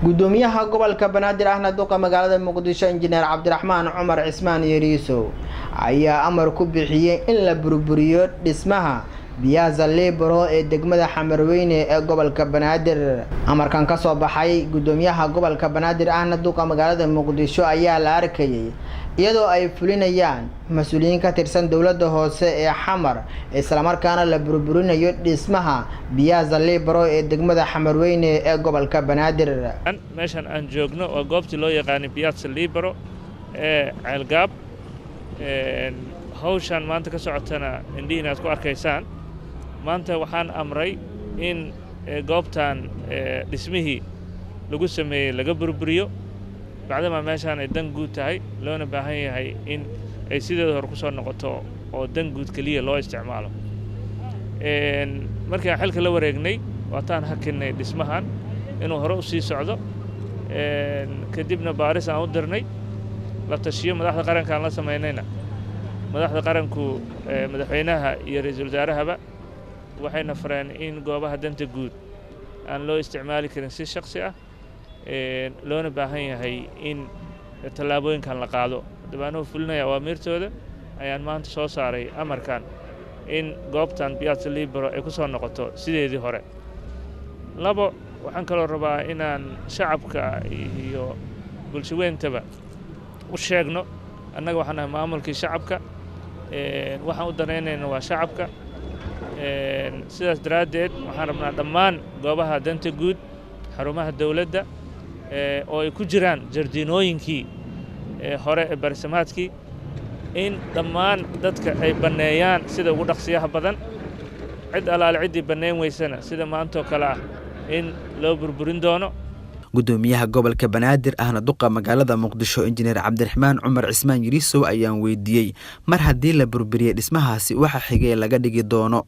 gudoomiyaha gobolka Banaadir ahna duqa magaalada Muqdisho injineer Cabdiraxmaan Cumar Cismaan Yariiso ayaa amar ku bixiyay in la burburiyo dhismaha Piazza Libero ee degmada Xamarweyne ee gobolka Banaadir. Amarkan ka soo baxay gudoomiyaha gobolka Banaadir ahna duqa magaalada Muqdisho ayaa la arkayay iyadoo ay fulinayaan mas'uuliyiin ka tirsan dawladda hoose ee Xamar isla markaana la burburinayo dhismaha Piazza Libero ee degmada Xamarweyne ee gobolka Banaadir. meeshan aan joogno oo goobtii loo yaqaan Piazza Libero ee Ceelgaab hawshan maanta ka socotana indhihiin aad ku arkaysaan. maanta waxaan amray in goobtan dhismihii lagu sameeyay laga burburiyo bacdama meeshan ay dan guud tahay loona baahan yahay in ay sideeda hor ku soo noqoto oo dan guud kaliya loo isticmaalo. markii aan xilka la wareegnay waataan hakinay dhismahan inuu hore u sii socdo kadibna baaris aan u dirnay la tashiyo madaxda qaranka aan la sameynayna madaxda qaranku madaxweynaha iyo ra'iisul wasaarahaba waxayna fareen in goobaha danta guud aan loo isticmaali karin si shakhsi ah loona baahan yahay in tallaabooyinkan la qaado. dibaanuu fulinaya awaamirtooda ayaan maanta soo saaray amarkan in goobtan Piazza Libero ay ku soo noqoto sideedii hore. labo waxaan kaloo rabaa inaan shacabka iyo bulshadeentaba u sheegno annaga waxaan nahay maamulkii shacabka waxaan u danaynaynaa waa shacabka sidaas daraaddeed waxaan rabnaa dhammaan goobaha danta guud xarumaha dawladda oo ay ku jiraan jardiinooyinkii hore ee barisamaadkii in dhammaan dadka ay banneeyaan sida ugu dhaqsiyaha badan cid alaale ciddii banneyn weysana sida maantoo kale ah in loo burburin doono. gudoomiyaha gobolka Banaadir ahna duqa magaalada Muqdisho injineer Cabdiraxmaan Cumar Cismaan Yariiso ayaan weydiiyay mar haddii la burburiyay dhismahaasi waxa xigay laga dhigi doono.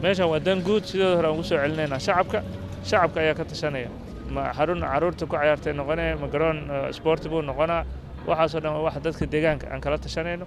meeshan waa dan guud sidoo hore aan ugu soo celinaynaa shacabka ayaa ka tashanaya ma xarun caruurta ku ciyaartay noqonaya ma garoon sport buu noqonaa waxaasoo dhan waa wax dadka deegaanka aan kala tashanayno.